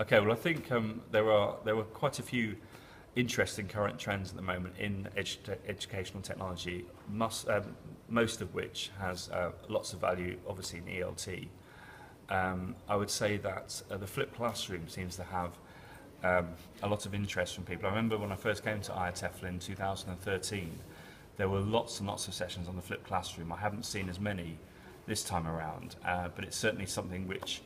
Okay, well, I think there were quite a few interesting current trends at the moment in educational technology, most of which has lots of value, obviously, in ELT. I would say that the flipped classroom seems to have a lot of interest from people. I remember when I first came to IATEFL in 2013, there were lots and lots of sessions on the flipped classroom. I haven't seen as many this time around, but it's certainly something which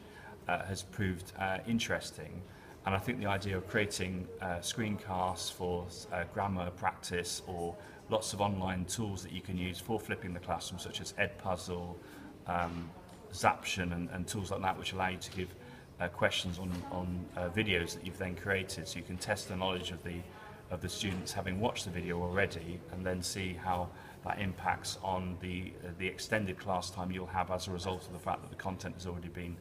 has proved interesting. And I think the idea of creating screencasts for grammar practice, or lots of online tools that you can use for flipping the classroom, such as Edpuzzle, Zaption and tools like that, which allow you to give questions on videos that you've then created, so you can test the knowledge of the students having watched the video already, and then see how that impacts on the extended class time you'll have as a result of the fact that the content has already been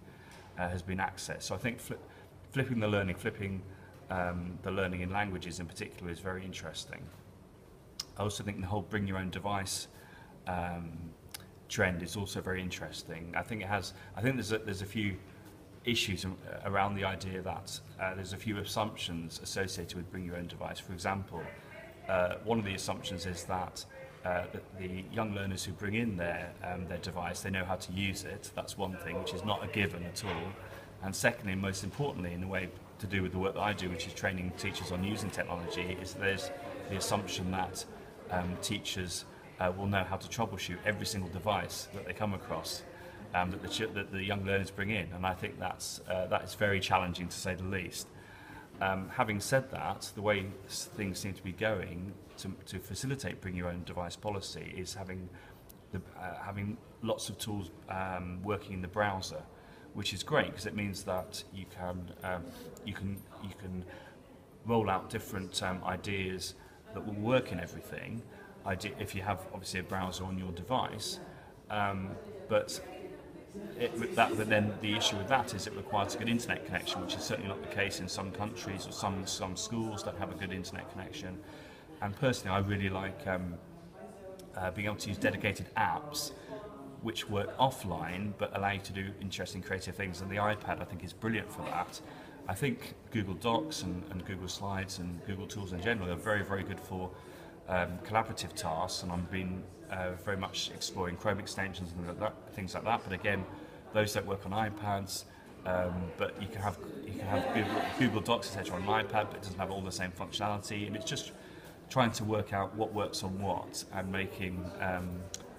accessed. So I think flipping the learning in languages in particular is very interesting. I also think the whole bring your own device trend is also very interesting. I think there's a few issues around the idea that there's a few assumptions associated with bring your own device. For example, one of the assumptions is that the young learners who bring in their device, they know how to use it. That's one thing, which is not a given at all. And secondly, most importantly, in a way to do with the work that I do, which is training teachers on using technology, is there's the assumption that teachers will know how to troubleshoot every single device that they come across, that the young learners bring in. And I think that is very challenging, to say the least. Having said that, the way things seem to be going to facilitate bring your own device policy is having lots of tools working in the browser, which is great because it means that you can roll out different ideas that will work in everything. If you have obviously a browser on your device, but then the issue with that is it requires a good internet connection, which is certainly not the case in some countries, or some schools don't have a good internet connection. And personally, I really like being able to use dedicated apps which work offline but allow you to do interesting creative things, and the iPad I think is brilliant for that. I think Google Docs and Google Slides and Google Tools in general are very, very good for collaborative tasks, and I've been very much exploring Chrome extensions and things like that. But again, those don't work on iPads, but you can have Google Docs etc. on an iPad, but it doesn't have all the same functionality, and it's just trying to work out what works on what and making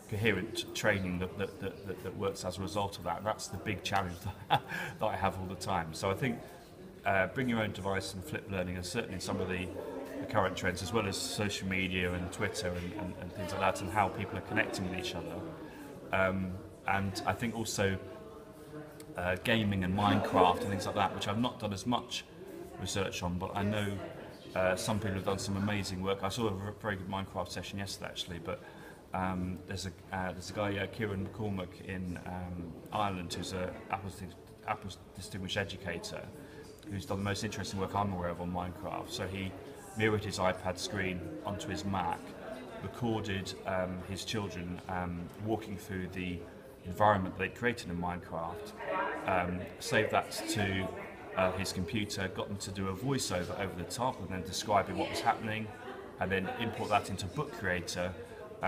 coherent training that works as a result of that. And that's the big challenge that I have all the time. So I think bring your own device and flipped learning are certainly some of the current trends, as well as social media and Twitter and things like that, and how people are connecting with each other. And I think also gaming and Minecraft and things like that, which I've not done as much research on, but I know some people have done some amazing work. I saw a very good Minecraft session yesterday actually, but there's a guy, Kieran McCormack in Ireland, who's a Apple's distinguished educator, who's done the most interesting work I'm aware of on Minecraft. So he mirrored his iPad screen onto his Mac, recorded his children walking through the environment they'd created in Minecraft, saved that to his computer, got them to do a voiceover over the top and then describing what was happening, and then import that into Book Creator,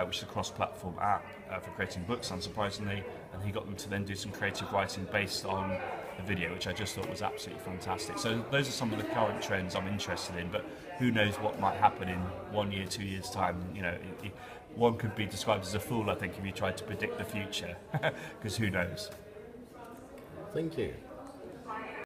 which is a cross-platform app for creating books, unsurprisingly, and he got them to then do some creative writing based on the video, which I just thought was absolutely fantastic. So those are some of the current trends I'm interested in, but who knows what might happen in 1 year, 2 years' time. You know, one could be described as a fool, I think, if you tried to predict the future, because who knows. Thank you.